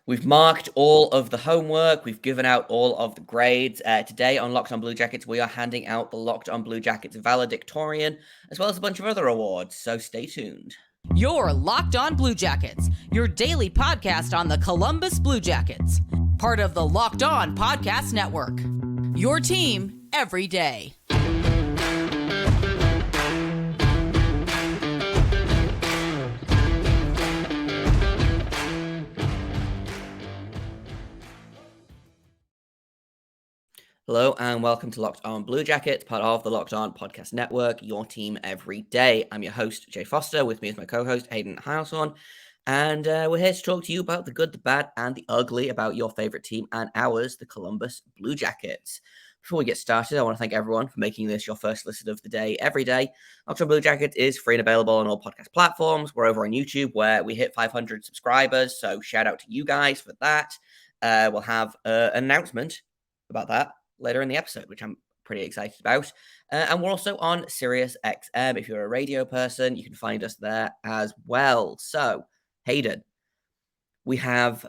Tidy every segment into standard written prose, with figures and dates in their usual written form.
We've marked all of the homework. We've given out all of the grades. Today on Locked On Blue Jackets, we are handing out the Locked On Blue Jackets valedictorian, as well as a bunch of other awards, so stay tuned. You're Locked On Blue Jackets, your daily podcast on the Columbus Blue Jackets, part of the Locked On Podcast Network. Your team every day. Hello and welcome to Locked On Blue Jackets, part of the Locked On Podcast Network, your team every day. I'm your host, Jay Foster. With me is my co-host, Hayden Heilshorn. And we're here to talk to you about the good, the bad, and the ugly about your favorite team and ours, the Columbus Blue Jackets. Before we get started, I want to thank everyone for making this your first listen of the day every day. Locked On Blue Jackets is free and available on all podcast platforms. We're over on YouTube where we hit 500 subscribers, so shout out to you guys for that. We'll have an announcement about that later in the episode, which I'm pretty excited about. And we're also on Sirius XM. If you're a radio person, you can find us there as well. So, Hayden, we have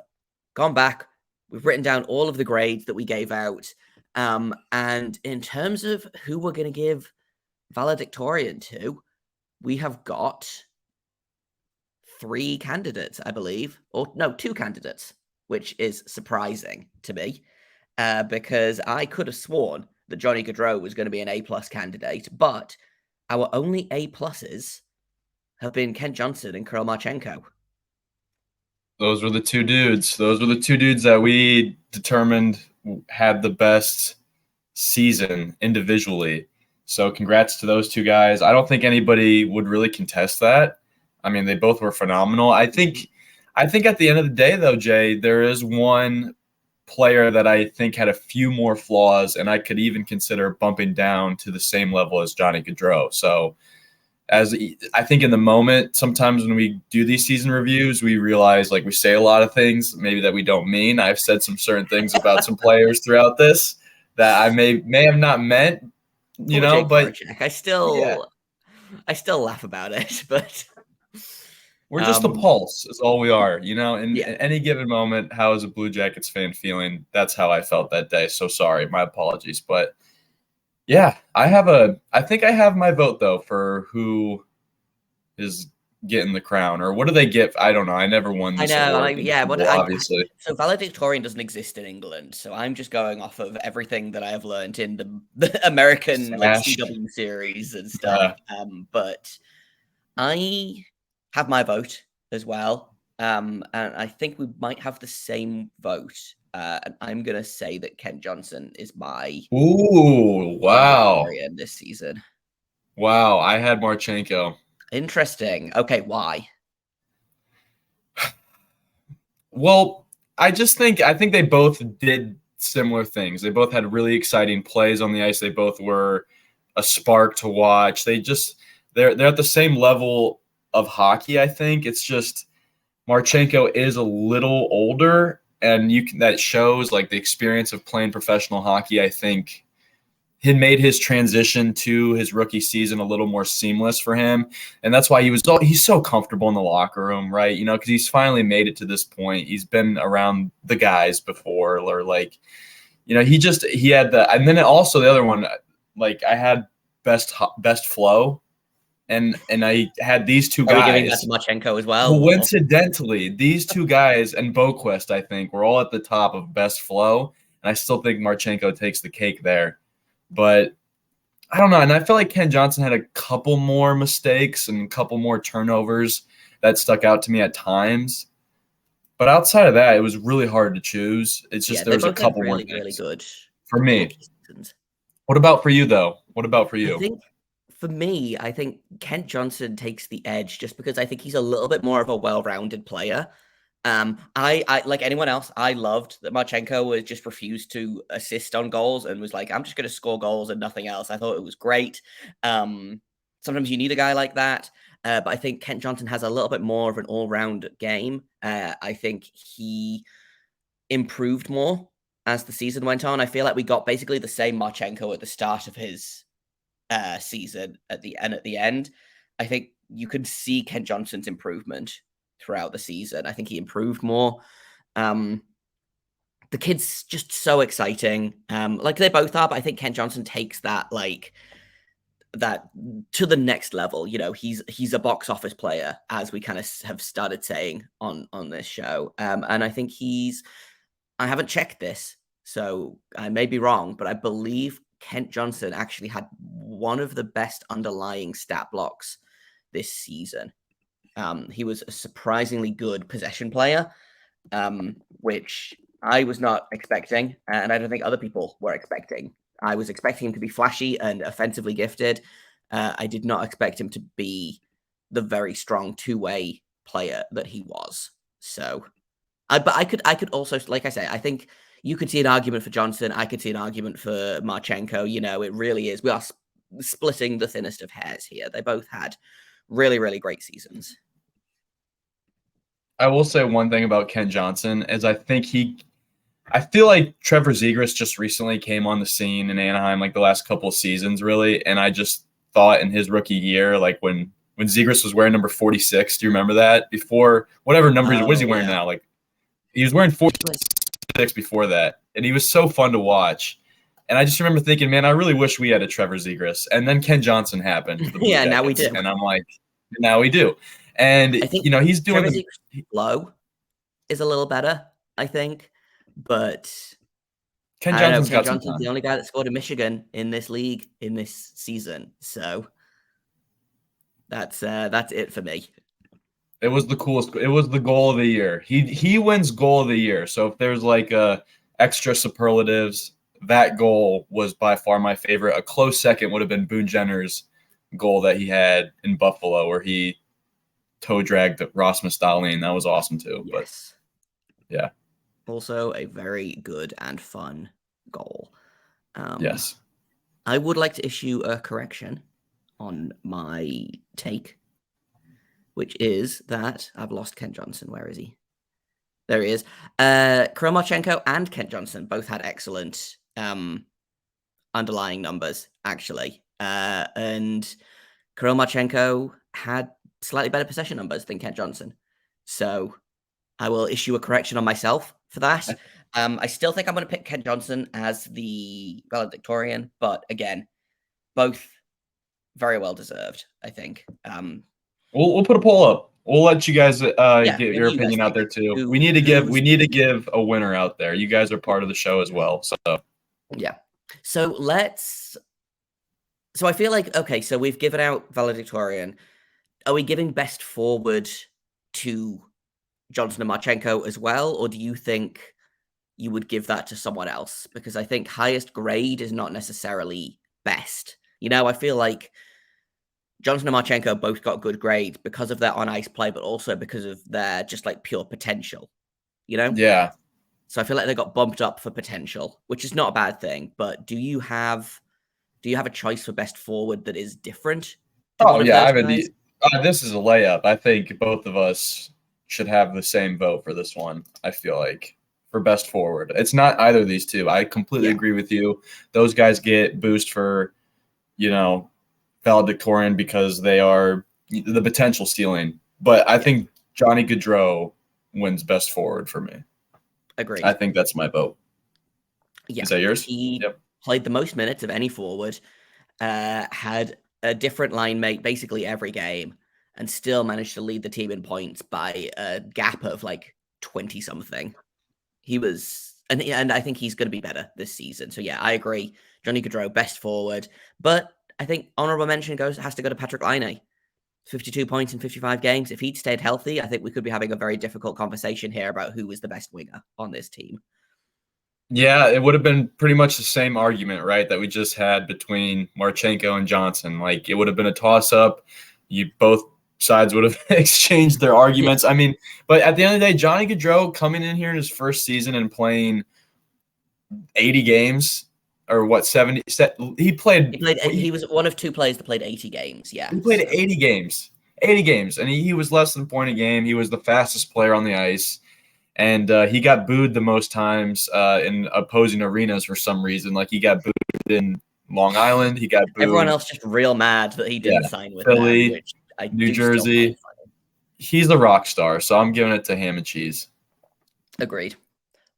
gone back. We've written down all of the grades that we gave out. And in terms of who we're going to give valedictorian to, we have got 3 candidates, I believe. Or no, 2 candidates, which is surprising to me. Because I could have sworn that Johnny Gaudreau was going to be an A-plus candidate, but our only A-pluses have been Kent Johnson and Kirill Marchenko. Those were the 2 dudes. Those were the 2 dudes that we determined had the best season individually. So congrats to those 2 guys. I don't think anybody would really contest that. I mean, they both were phenomenal. I think at the end of the day, though, Jay, there is one player that I think had a few more flaws, and I could even consider bumping down to the same level as Johnny Gaudreau. So as I think in the moment, sometimes when we do these season reviews, we realize like we say a lot of things maybe that we don't mean. I've said some certain things about some players throughout this that I may have not meant, but I still laugh about it, but we're just the pulse is all we are, in any given moment. How is a Blue Jackets fan feeling? That's how I felt that day. So sorry, my apologies. But yeah, I think I have my vote though for who is getting the crown, or what do they get? I don't know. I never won this award. Obviously. So valedictorian doesn't exist in England. So I'm just going off of everything that I have learned in the American CW series and stuff. But I have my vote as well. And I think we might have the same vote. And I'm going to say that Kent Johnson is my valedictorian this season. Wow. I had Marchenko. Interesting. Okay. Why? Well, I think they both did similar things. They both had really exciting plays on the ice. They both were a spark to watch. They're at the same level of hockey. I think it's just Marchenko is a little older, and that shows like the experience of playing professional hockey. I think he made his transition to his rookie season a little more seamless for him, and that's why he's so comfortable in the locker room, right? Because he's finally made it to this point. He's been around the guys before, or like, he had and then also the other one, like I had best flow. And I had these 2 guys. Are we giving that to Marchenko as well? Coincidentally, these 2 guys and Boquist, I think, were all at the top of best flow. And I still think Marchenko takes the cake there. But I don't know. And I feel like Ken Johnson had a couple more mistakes and a couple more turnovers that stuck out to me at times. But outside of that, it was really hard to choose. It's just there was a couple really, more really good for me. What about for you, though? What about for you? For me, I think Kent Johnson takes the edge just because I think he's a little bit more of a well-rounded player. I like anyone else, I loved that Marchenko was just refused to assist on goals and was like, I'm just going to score goals and nothing else. I thought it was great. Sometimes you need a guy like that. But I think Kent Johnson has a little bit more of an all-round game. I think he improved more as the season went on. I feel like we got basically the same Marchenko at the start of his season at the end. I think you could see Kent Johnson's improvement throughout the season. I think he improved more. The kid's just so exciting. Like they both are, but I think Kent Johnson takes that that to the next level. You know, he's a box office player, as we kind of have started saying on this show. And I think I haven't checked this, so I may be wrong, but I believe Kent Johnson actually had one of the best underlying stat blocks this season. He was a surprisingly good possession player, which I was not expecting, and I don't think other people were expecting. I was expecting him to be flashy and offensively gifted. I did not expect him to be the very strong two-way player that he was. So, but I could also, like I say, I think you could see an argument for Johnson. I could see an argument for Marchenko. You know, it really is. We are splitting the thinnest of hairs here. They both had really, really great seasons. I will say one thing about Kent Johnson is I feel like Trevor Zegras just recently came on the scene in Anaheim, like the last couple of seasons, really. And I just thought in his rookie year, like when Zegras was wearing number 46, do you remember that? Before whatever number, what is he wearing now? Like he was wearing 46 before that, and he was so fun to watch. And I just remember thinking, man, I really wish we had a Trevor Zegras. And then Ken Johnson happened. Yeah, now we do. And I'm like, now we do. And I think he's doing low is a little better, I think. But Ken Johnson's the only guy that scored in Michigan in this league in this season. So that's it for me. It was the coolest. It was the goal of the year. He wins goal of the year. So if there's like extra superlatives, that goal was by far my favorite. A close second would have been Boone Jenner's goal that he had in Buffalo, where he toe dragged Rasmus Dahlin. That was awesome too. Yes. But yeah. Also a very good and fun goal. Yes. I would like to issue a correction on my take, which is that I've lost Kent Johnson. Where is he? There he is. Kirill Marchenko and Kent Johnson both had excellent underlying numbers, actually. And Kirill Marchenko had slightly better possession numbers than Kent Johnson. So I will issue a correction on myself for that. I still think I'm going to pick Kent Johnson as the valedictorian, but again, both very well deserved, I think. We'll put a poll up. We'll let you guys get your opinion out there too. We need to give a winner out there. You guys are part of the show as well. So yeah. So I feel like, okay, so we've given out valedictorian. Are we giving best forward to Johnson and Marchenko as well? Or do you think you would give that to someone else? Because I think highest grade is not necessarily best. You know, I feel like Johnson and Marchenko both got good grades because of their on-ice play, but also because of their just like pure potential, you know? Yeah. So I feel like they got bumped up for potential, which is not a bad thing. But do you have a choice for best forward that is different? Oh yeah, this is a layup. I think both of us should have the same vote for this one. I feel like for best forward, it's not either of these two. I completely agree with you. Those guys get boost for, valedictorian because they are the potential ceiling. But I think Johnny Gaudreau wins best forward for me. Agreed. I think that's my vote. Yeah. Is that yours? He played the most minutes of any forward, had a different line mate basically every game, and still managed to lead the team in points by a gap of like 20 something. He was, and I think he's going to be better this season. So yeah, I agree. Johnny Gaudreau, best forward, but I think honorable mention has to go to Patrick Laine. 52 points in 55 games. If he'd stayed healthy, I think we could be having a very difficult conversation here about who was the best winger on this team. Yeah, it would have been pretty much the same argument, right, that we just had between Marchenko and Johnson. Like, it would have been a toss-up. Both sides would have exchanged their arguments. I mean, but at the end of the day, Johnny Gaudreau coming in here in his first season and playing 80 games – or what, 70? He was one of two players that played 80 games, yeah. He played 80 games. 80 games, and he was less than a point a game. He was the fastest player on the ice, and he got booed the most times in opposing arenas for some reason. Like, he got booed in Long Island. He got booed. Everyone else just real mad that he didn't sign with Philly, them, which I New Jersey. He's the rock star, so I'm giving it to ham and cheese. Agreed.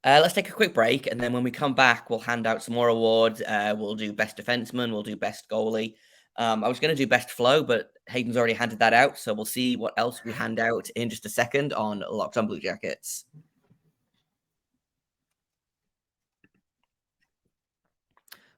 Let's take a quick break, and then when we come back, we'll hand out some more awards. We'll do best defenseman, we'll do best goalie. I was going to do best flow, but Hayden's already handed that out, so we'll see what else we hand out in just a second on Locked On Blue Jackets.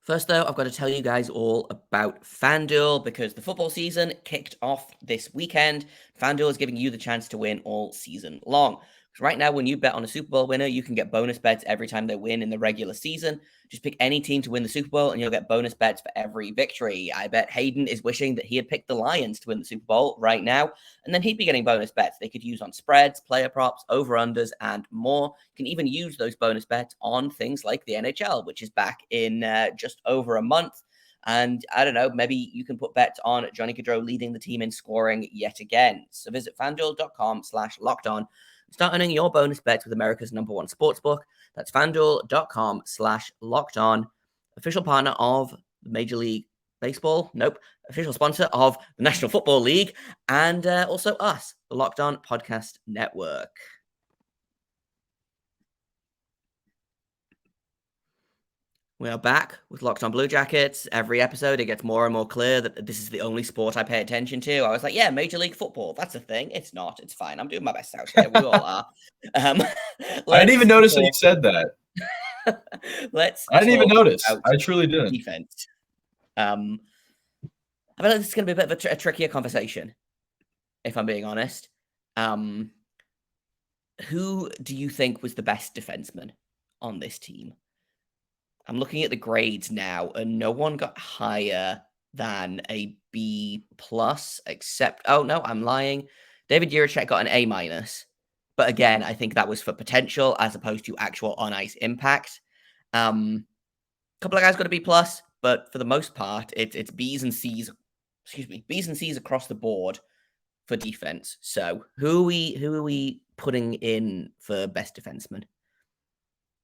First, though, I've got to tell you guys all about FanDuel because the football season kicked off this weekend. FanDuel is giving you the chance to win all season long. Right now, when you bet on a Super Bowl winner, you can get bonus bets every time they win in the regular season. Just pick any team to win the Super Bowl, and you'll get bonus bets for every victory. I bet Hayden is wishing that he had picked the Lions to win the Super Bowl right now, and then he'd be getting bonus bets they could use on spreads, player props, over-unders, and more. You can even use those bonus bets on things like the NHL, which is back in just over a month. And I don't know, maybe you can put bets on Johnny Gaudreau leading the team in scoring yet again. So visit fanduel.com/lockedon. Start earning your bonus bets with America's #1 sportsbook. That's fanduel.com/lockedon. Official partner of Major League Baseball. Nope. Official sponsor of the National Football League. And also us, the Locked On Podcast Network. We are back with Locked On Blue Jackets. Every episode, it gets more and more clear that this is the only sport I pay attention to. I was like, yeah, Major League Football, that's a thing. It's not. It's fine. I'm doing my best out here. We all are. I didn't even notice that you said that. I didn't even notice. I truly didn't. Defense. I feel like this is going to be a bit of a trickier conversation, if I'm being honest. Who do you think was the best defenseman on this team? I'm looking at the grades now, and no one got higher than a B+, except... Oh, no, I'm lying. David Jiricek got an A-. But again, I think that was for potential as opposed to actual on-ice impact. A couple of guys got a B+, but for the most part, it's B's and C's. Excuse me, B's and C's across the board for defense. So who are we putting in for best defenseman?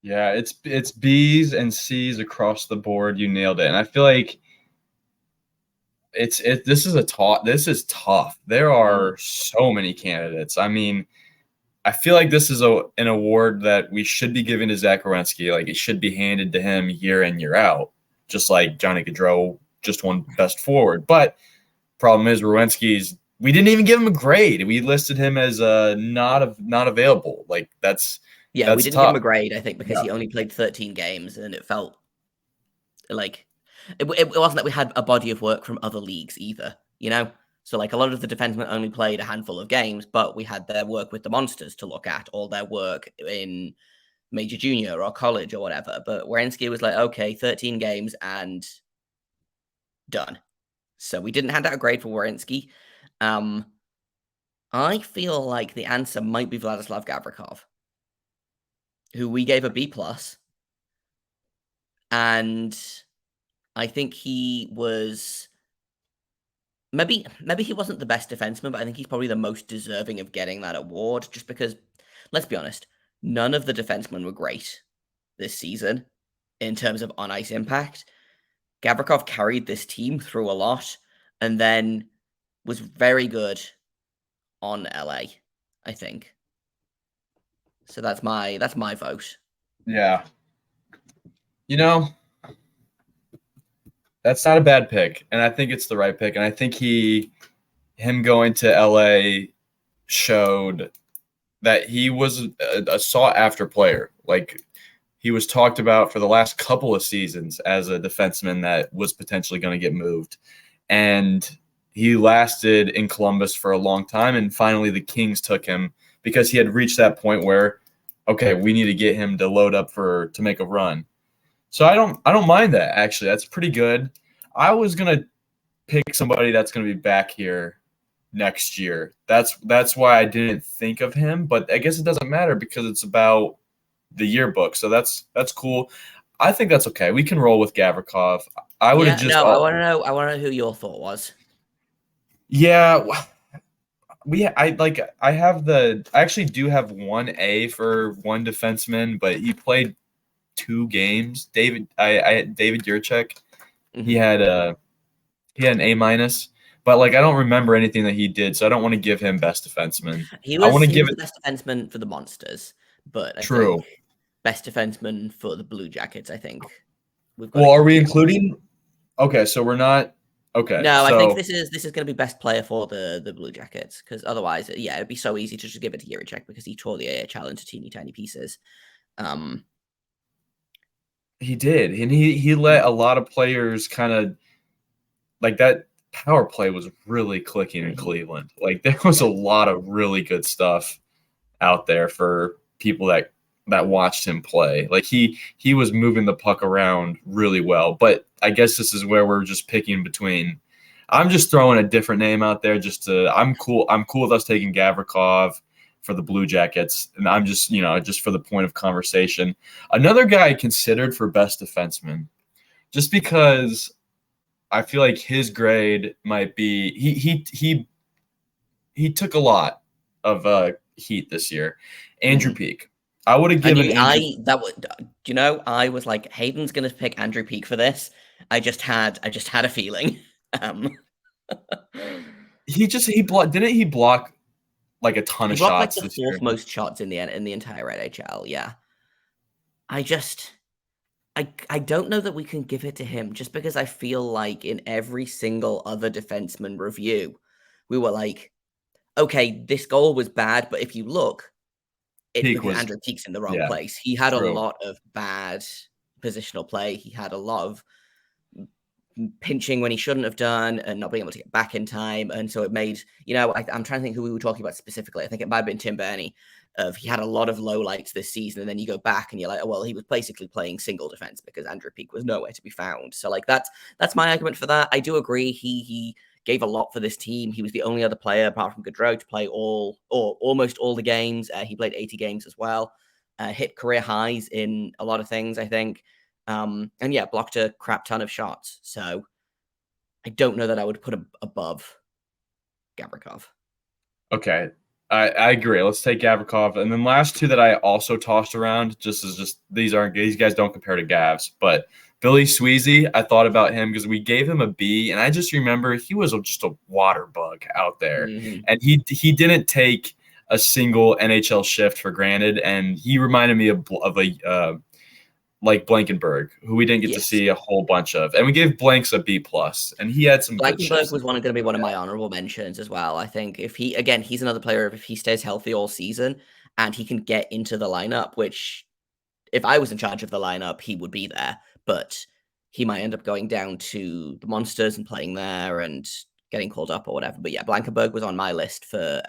Yeah, it's B's and C's across the board. You nailed it. And I feel like this is tough. There are so many candidates. I mean, I feel like this is an award that we should be giving to Zach Werenski. Like, it should be handed to him year in, year out, just like Johnny Gaudreau just won best forward. But problem is we didn't even give him a grade. We listed him as not available. Like, that's we didn't tough. give him a grade, I think, because he only played 13 games, and it felt like it wasn't that we had a body of work from other leagues either, you know? So, like, a lot of the defensemen only played a handful of games, but we had their work with the Monsters to look at, or their work in Major Junior or college or whatever. But Werenski was like, okay, 13 games and done. So we didn't hand out a grade for Werenski. I feel like the answer might be Vladislav Gavrikov, who we gave a B+. And I think he was... Maybe he wasn't the best defenseman, but I think he's probably the most deserving of getting that award, just because, let's be honest, none of the defensemen were great this season in terms of on-ice impact. Gavrikov carried this team through a lot and then was very good on LA, I think. So that's my vote. Yeah. You know, that's not a bad pick, and I think it's the right pick. And I think him going to LA showed that he was a sought-after player. Like, he was talked about for the last couple of seasons as a defenseman that was potentially going to get moved. And he lasted in Columbus for a long time, and finally the Kings took him because he had reached that point where, okay, we need to get him to load up to make a run. So I don't mind that, actually. That's pretty good. I was gonna pick somebody that's gonna be back here next year. That's why I didn't think of him, but I guess it doesn't matter because it's about the yearbook. So that's cool. I think that's okay. We can roll with Gavrikov. I would have just. No, I want to know who your thought was. Yeah. I actually do have 1A for one defenseman, but he played 2 games. David Jiricek, Mm-hmm. he had an A-, but like I don't remember anything that he did, so I don't want to give him best defenseman. He was the best defenseman for the Monsters, but I True. think best defenseman for the Blue Jackets, I think we've got. Well, are we including? Okay, so we're not. Okay, No, I think so this is going to be best player for the Blue Jackets, because otherwise, yeah, it'd be so easy to just give it to Jiricek because he tore the AHL into teeny tiny pieces. he did, and he let a lot of players kind of like that. Power play was really clicking in Cleveland. Like there was a lot of really good stuff out there for people that watched him play. Like he was moving the puck around really well. But I guess this is where we're just picking between. I'm just throwing a different name out there just to. I'm cool with us taking Gavrikov for the Blue Jackets, and I'm just just for the point of conversation. Another guy considered for best defenseman, just because I feel like his grade might be he took a lot of heat this year. Andrew Peeke. I would have given I was like, Hayden's gonna pick Andrew Peeke for this. I just had a feeling. He block like a ton of shots like the fourth most shots in the entire NHL. Yeah. I don't know that we can give it to him just because I feel like in every single other defenseman review, we were like, okay, this goal was bad, but if you look, it's because Andrew Peake's in the wrong place. He had a lot of bad positional play. He had a lot of pinching when he shouldn't have done and not being able to get back in time. And so it made, I'm trying to think who we were talking about specifically. I think it might have been Tim Burney. He had a lot of lowlights this season, and then you go back and you're like, oh, well, he was basically playing single defense because Andrew Peeke was nowhere to be found. So like that's my argument for that. I do agree. He gave a lot for this team. He was the only other player apart from Gaudreau to play all or almost all the games. He played 80 games as well. Hit career highs in a lot of things, I think. And yeah, blocked a crap ton of shots. So I don't know that I would put him above Gavrikov. Okay. I agree. Let's take Gavrikov. And then last two that I also tossed around, these guys don't compare to Gavs, but Billy Sweezy, I thought about him because we gave him a B, and I just remember he was just a water bug out there. And he didn't take a single NHL shift for granted, and he reminded me of a like Blankenberg, who we didn't get to see a whole bunch of. And we gave Blanks a B+, and he had some good Blankenberg was going to be one of my honorable mentions as well. I think if he's another player, if he stays healthy all season and he can get into the lineup, which if I was in charge of the lineup, he would be there, but he might end up going down to the Monsters and playing there and getting called up or whatever. But yeah, Blankenberg was on my list for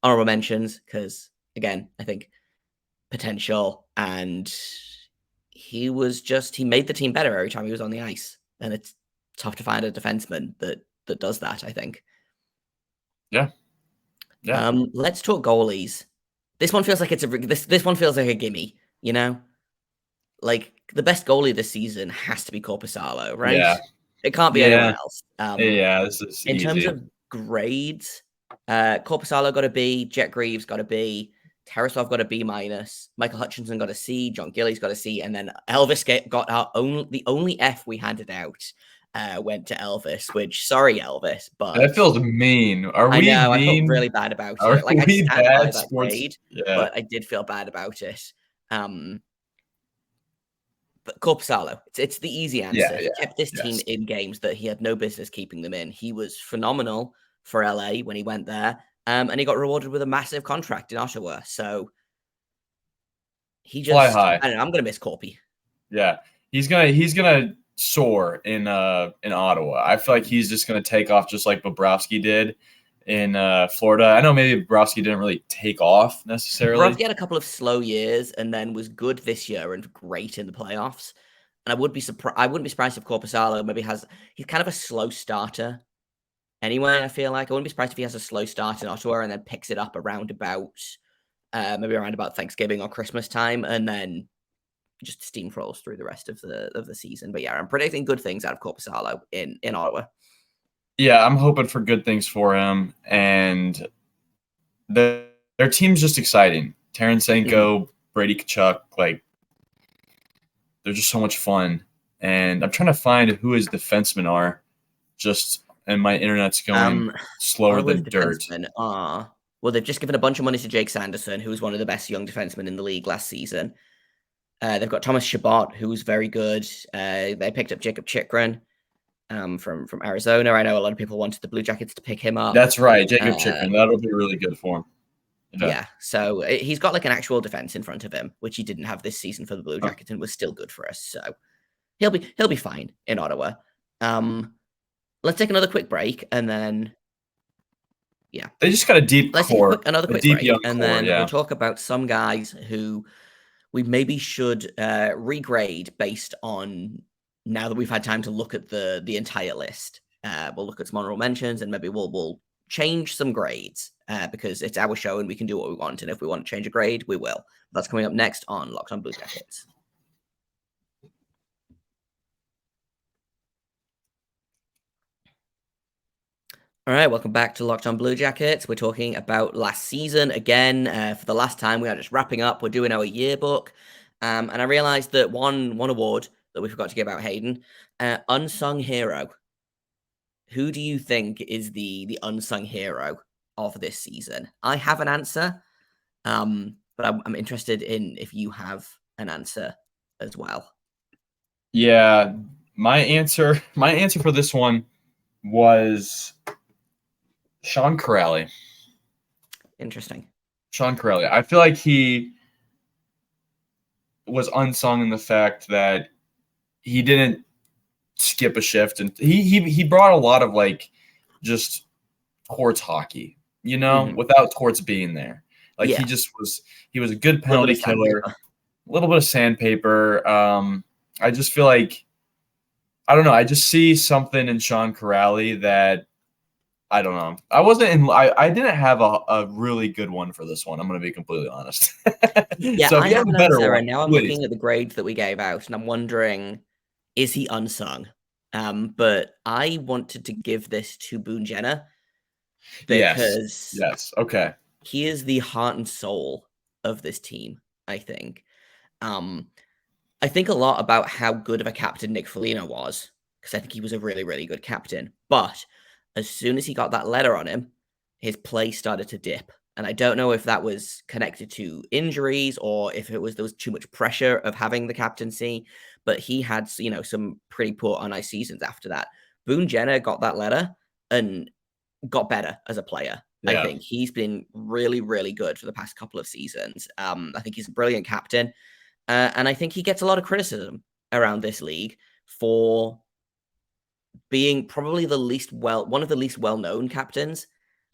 honorable mentions because, again, I think potential, and he made the team better every time he was on the ice. And it's tough to find a defenseman that does that, I think. Yeah. Let's talk goalies. This one feels like this one feels like a gimme, Like the best goalie this season has to be Korpisalo, right? Yeah. It can't be anyone else. This is in easy. terms of grades, Korpisalo got a B, Jet Greaves got a B, Tarasov got a B-, Michael Hutchinson got a C, John Gillies got a C, and then Elvis got the only F we handed out went to Elvis, which, sorry, Elvis, but that feels mean. Are we mean? I felt really bad about it. Like, I stand by that grade, but I did feel bad about it. But Korpisalo, it's the easy answer. He kept this team in games that he had no business keeping them in. He was phenomenal for LA when he went there, and he got rewarded with a massive contract in Ottawa. So he just, fly high. I don't know, I'm going to miss Corpy. Yeah, he's gonna soar in Ottawa. I feel like he's just gonna take off just like Bobrovsky did in Florida. I know maybe Bobrovsky didn't really take off necessarily. Bobrovsky had a couple of slow years and then was good this year and great in the playoffs. And I wouldn't be surprised if Korpisalo he's kind of a slow starter. Anyway, I feel like I wouldn't be surprised if he has a slow start in Ottawa and then picks it up around about Thanksgiving or Christmas time, and then just steamrolls through the rest of the season. But yeah, I'm predicting good things out of Korpisalo in Ottawa. Yeah, I'm hoping for good things for him, and their team's just exciting. Tarasenko, Brady Tkachuk, like they're just so much fun. And I'm trying to find who his defensemen are. And my internet's going slower than dirt. Well, they've just given a bunch of money to Jake Sanderson, who was one of the best young defensemen in the league last season. They've got Thomas Chabot, who's very good. They picked up Jacob Chikrin from Arizona. I know a lot of people wanted the Blue Jackets to pick him up. That's right, Jacob Chikrin. That'll be really good for him. Yeah, so he's got like an actual defense in front of him, which he didn't have this season for the Blue Jackets, and was still good for us. So he'll be fine in Ottawa. Let's take another quick break, and then they just got a deep core. Take another quick break, and then we'll talk about some guys who we maybe should regrade based on, now that we've had time to look at the entire list. We'll look at some honorable mentions, and maybe we'll change some grades because it's our show and we can do what we want. And if we want to change a grade, we will. That's coming up next on Locked On Blue Jackets. All right, welcome back to Locked On Blue Jackets. We're talking about last season again. For the last time, we are just wrapping up. We're doing our yearbook. And I realized that one award that we forgot to give out, Hayden, unsung hero. Who do you think is the unsung hero of this season? I have an answer, but I'm interested in if you have an answer as well. Yeah, my answer for this one was Sean Corrali. Interesting. Sean Corrali. I feel like he was unsung in the fact that he didn't skip a shift, and he brought a lot of like just towards hockey, without towards being there. Like he was a good penalty killer, a little bit of sandpaper. I just feel like, I don't know, I just see something in Sean Corrali that I don't know. I didn't have a really good one for this one. I'm going to be completely honest. Yeah, so I have an answer, and now I'm please. looking at the grades that we gave out, and I'm wondering, is he unsung? But I wanted to give this to Boone Jenner because yes, okay, he is the heart and soul of this team, I think. I think a lot about how good of a captain Nick Foligno was, because I think he was a really, really good captain. But as soon as he got that letter on him, his play started to dip. And I don't know if that was connected to injuries or if there was too much pressure of having the captaincy, but he had, some pretty poor on ice seasons after that. Boone Jenner got that letter and got better as a player. Yeah. I think he's been really, really good for the past couple of seasons. I think he's a brilliant captain. And I think he gets a lot of criticism around this league for being probably one of the least well-known captains,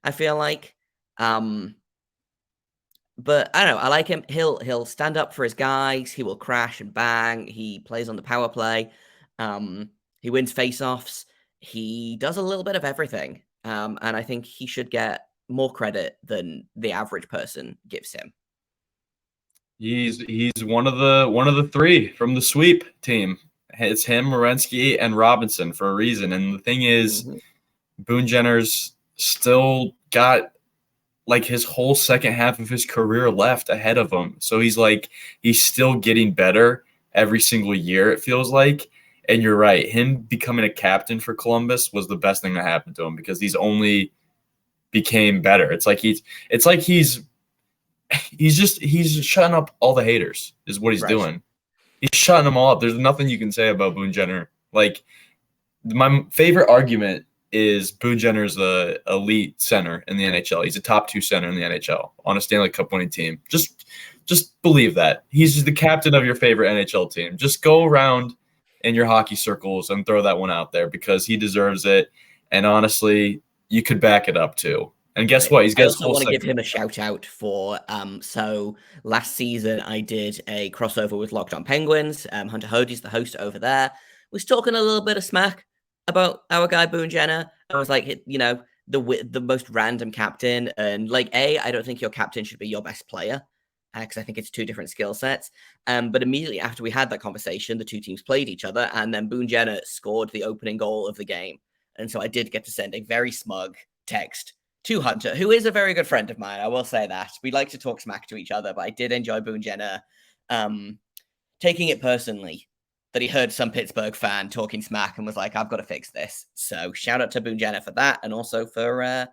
I feel like. But I don't know. I like him. He'll stand up for his guys. He will crash and bang. He plays on the power play. He wins face-offs. He does a little bit of everything. And I think he should get more credit than the average person gives him. He's one of the three from the sweep team. It's him, Werenski, and Robinson for a reason. And the thing is, Boone Jenner's still got like his whole second half of his career left ahead of him. So he's still getting better every single year, it feels like. And you're right, him becoming a captain for Columbus was the best thing that happened to him because he's only became better. It's like he's just shutting up all the haters is what he's doing. He's shutting them all up. There's nothing you can say about Boone Jenner. Like, my favorite argument is Boone Jenner's a elite center in the NHL. He's a top 2 center in the NHL on a Stanley Cup winning team. Just believe that. He's just the captain of your favorite NHL team. Just go around in your hockey circles and throw that one out there because he deserves it. And honestly, you could back it up too. And guess what? He's got his whole I also want to give him a shout out for so last season I did a crossover with Locked On Penguins. Hunter Hody's the host over there. Was talking a little bit of smack about our guy Boone Jenner. I was like, the most random captain, and like, I don't think your captain should be your best player because I think it's 2 different skill sets. But immediately after we had that conversation, the 2 teams played each other, and then Boone Jenner scored the opening goal of the game. And so I did get to send a very smug text to Hunter, who is a very good friend of mine. I will say that. We like to talk smack to each other, but I did enjoy Boone Jenner taking it personally that he heard some Pittsburgh fan talking smack and was like, I've got to fix this. So shout out to Boone Jenner for that and also for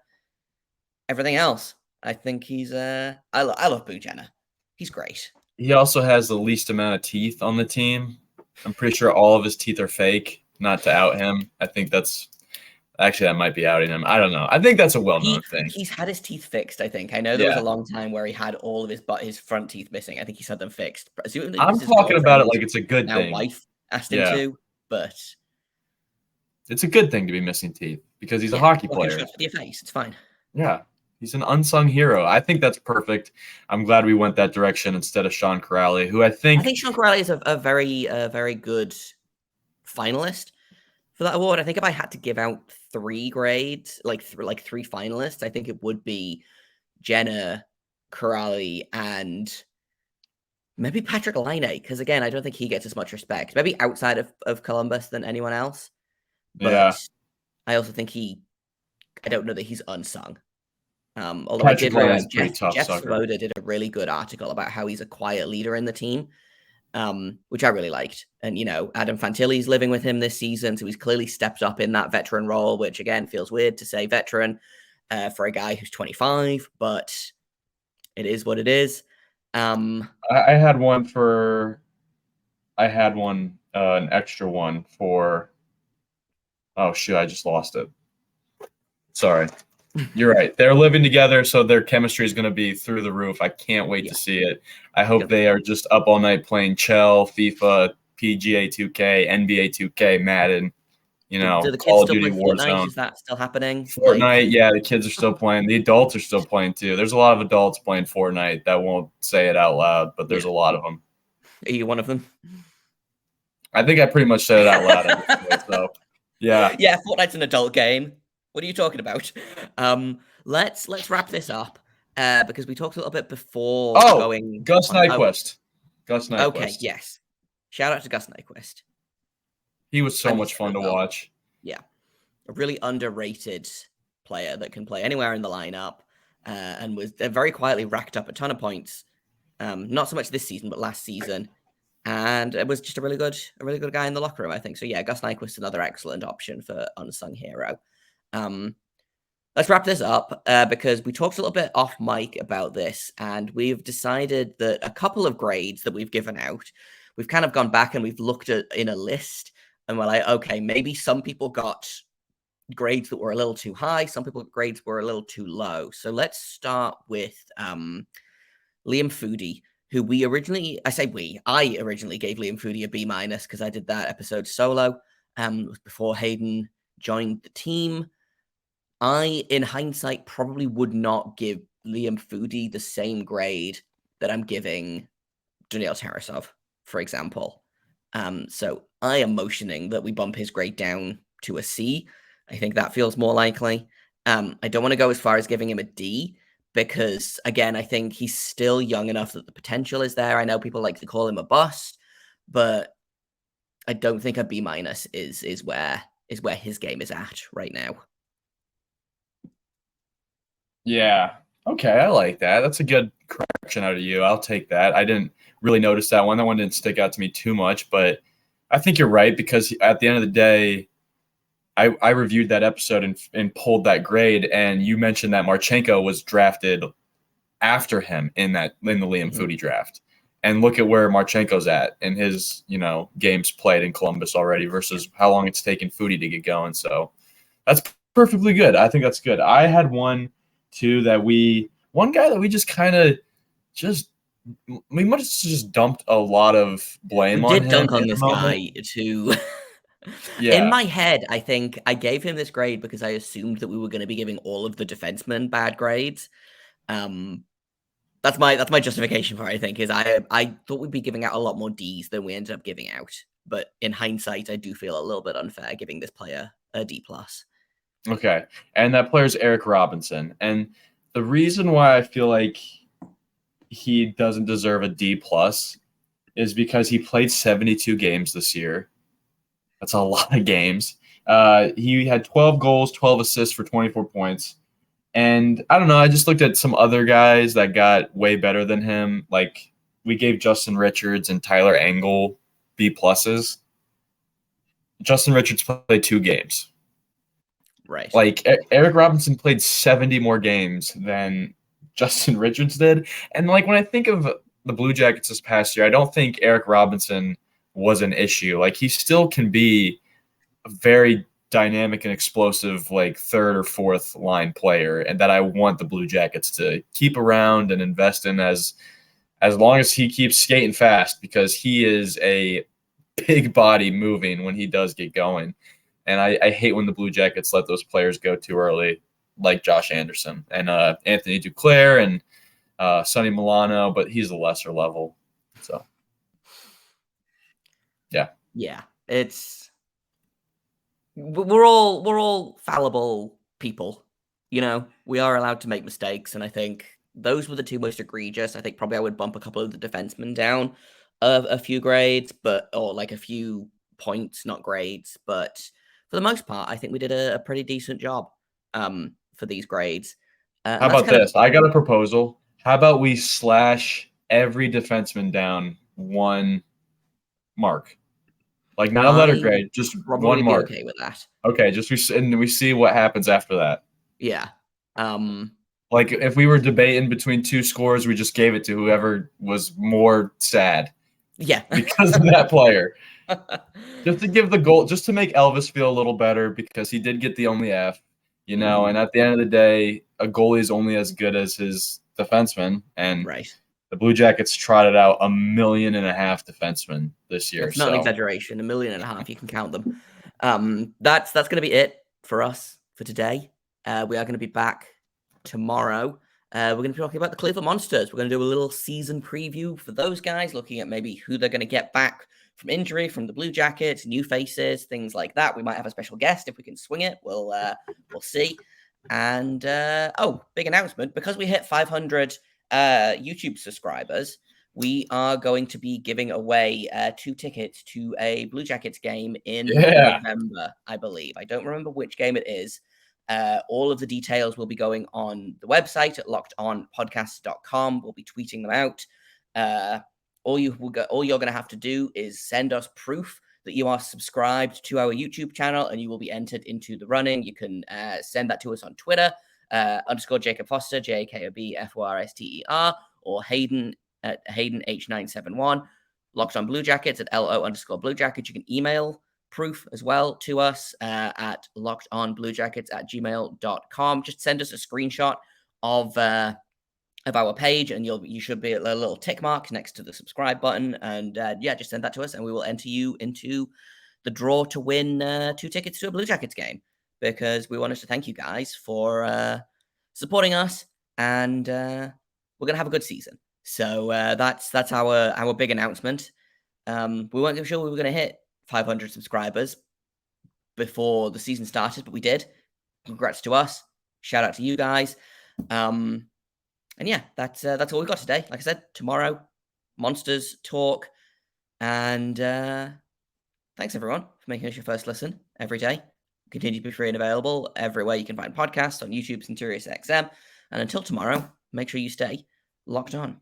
everything else. I think he's I love Boo Jenner. He's great. He also has the least amount of teeth on the team. I'm pretty sure all of his teeth are fake. Not to out him. I think that might be outing him. I don't know. I think that's a well-known thing. He's had his teeth fixed, I think. I know there was a Yeah. long time where he had all of his front teeth missing. I think he's had them fixed. Presumably I'm because his talking about it girlfriend, like it's a good now thing. wife, asked him Yeah. to, but It's a good thing to be missing teeth because he's a yeah, hockey fucking player. shots for your face. It's fine. Yeah. He's an unsung hero. I think that's perfect. I'm glad we went that direction instead of Sean Corrali, who I think Sean Corrali is a very good finalist for that award. I think if I had to give out 3 grades, like 3 finalists, I think it would be Jenner, Corrali, and maybe Patrick Laine, because again, I don't think he gets as much respect. Maybe outside of Columbus than anyone else. But Yeah. I also think I don't know that he's unsung. Although Patrick I did realize Laine's pretty tough Jeff sucker. Svoboda did a really good article about how he's a quiet leader in the team, which I really liked. And, Adam Fantilli's living with him this season, so he's clearly stepped up in that veteran role, which, again, feels weird to say veteran for a guy who's 25, but it is what it is. I had an extra one for. Oh shoot! I just lost it. Sorry. You're right. They're living together, so their chemistry is going to be through the roof. I can't wait to see it. I hope they are just up all night playing Chell, FIFA, PGA 2K, NBA 2K, Madden. Do the kids Call of still Duty play Fortnite? Warzone. Is that still happening? Fortnite, yeah, the kids are still playing. The adults are still playing too. There's a lot of adults playing Fortnite that won't say it out loud, but there's a lot of them. Are you one of them? I think I pretty much said it out loud at this point, so yeah. Yeah, Fortnite's an adult game. What are you talking about? Let's wrap this up because we talked a little bit before going. Gus Nyquist. Gus Nyquist. Okay, yes. Shout out to Gus Nyquist. He was so much fun to watch. Yeah, a really underrated player that can play anywhere in the lineup, and was very quietly racked up a ton of points. Not so much this season, but last season. And it was just a really good guy in the locker room, I think. So yeah, Gus Nyquist, another excellent option for unsung hero. Let's wrap this up because we talked a little bit off mic about this, and we've decided that a couple of grades that we've given out, we've kind of gone back and we've looked at in a list, and we're like, okay, maybe some people got grades that were a little too high, some people grades were a little too low. So let's start with Liam Foodie, who I originally gave Liam Foodie a B- because I did that episode solo before Hayden joined the team. I, in hindsight, probably would not give Liam Foodie the same grade that I'm giving Daniil Tarasov, for example. So I am motioning that we bump his grade down to a C. I think that feels more likely. I don't want to go as far as giving him a D because, again, I think he's still young enough that the potential is there. I know people like to call him a bust, but I don't think a B- is where his game is at right now. Yeah. Okay, I like that. That's a good correction out of you. I'll take that. I didn't really notice that one. That one didn't stick out to me too much, but I think you're right because at the end of the day, I reviewed that episode and pulled that grade, and you mentioned that Marchenko was drafted after him in the Liam Foodie draft. And look at where Marchenko's at in his, games played in Columbus already versus how long it's taken Foodie to get going. So that's perfectly good. I think that's good. I had one too one guy that we just kind of we must have just dumped a lot of blame on him. We did dunk on this guy too. Yeah. In my head, I think I gave him this grade because I assumed that we were going to be giving all of the defensemen bad grades. That's my justification for it, I think, is I thought we'd be giving out a lot more Ds than we ended up giving out. But in hindsight, I do feel a little bit unfair giving this player a D+. Okay. And that player's Eric Robinson. And the reason why I feel like he doesn't deserve a D+ is because he played 72 games this year. That's a lot of games. He had 12 goals, 12 assists for 24 points. And I don't know, I just looked at some other guys that got way better than him. Like we gave Justin Richards and Tyler Angle B+. Justin Richards played 2 games. Right. Like Eric Robinson played 70 more games than Justin Richards did. And like when I think of the Blue Jackets this past year, I don't think Eric Robinson was an issue. Like he still can be a very dynamic and explosive like third or fourth line player, and that I want the Blue Jackets to keep around and invest in as long as he keeps skating fast, because he is a big body moving when he does get going. And I hate when the Blue Jackets let those players go too early, like Josh Anderson and Anthony Duclair and Sonny Milano, but he's a lesser level. So, yeah. Yeah, we're all fallible people. You know, we are allowed to make mistakes, and I think those were the two most egregious. I think probably I would bump a couple of the defensemen down a few grades, or like a few points, not grades. But for the most part, I think we did a pretty decent job for these grades. How about this? I got a proposal. How about we slash every defenseman down 1 mark? Like not a letter grade, just 1 mark. Okay with that. Okay, we see what happens after that. Yeah. Like if we were debating between 2 scores, we just gave it to whoever was more sad. Yeah. Because of that player. Just to give the goal, just to make Elvis feel a little better, because he did get the only F, you know, and at the end of the day, a goalie is only as good as his defenseman. And the Blue Jackets trotted out 1.5 million defensemen this year. It's not an exaggeration. 1.5 million, you can count them. That's going to be it for us for today. We are going to be back tomorrow. We're going to be talking about the Cleveland Monsters. We're going to do a little season preview for those guys, looking at maybe who they're going to get back from injury from the Blue Jackets, new faces, things like that. We might have a special guest if we can swing it. We'll see. And big announcement, because we hit 500 YouTube subscribers, we are going to be giving away 2 tickets to a Blue Jackets game in November, I believe. I don't remember which game it is. All of the details will be going on the website at lockedonpodcast.com. We'll be tweeting them out. All you're going to have to do is send us proof that you are subscribed to our YouTube channel, and you will be entered into the running. You can send that to us on Twitter, _ Jacob Foster, JAKOBFORSTER, or Hayden at Hayden H971, Locked On Blue Jackets at LO _ Blue Jackets. You can email proof as well to us at lockedonbluejackets@gmail.com. Just send us a screenshot of our page, and you should be a little tick mark next to the subscribe button, and just send that to us, and we will enter you into the draw to win 2 tickets to a Blue Jackets game, because we wanted to thank you guys for supporting us, and we're gonna have a good season. So that's our big announcement. We weren't sure we were gonna hit 500 subscribers before the season started, but we did. Congrats to us. Shout out to you guys. And yeah, that's all we got today. Like I said, tomorrow, Monsters talk. And thanks everyone for making us your first listen every day. Continue to be free and available everywhere you can find podcasts, on YouTube and Sirius XM. And until tomorrow, make sure you stay locked on.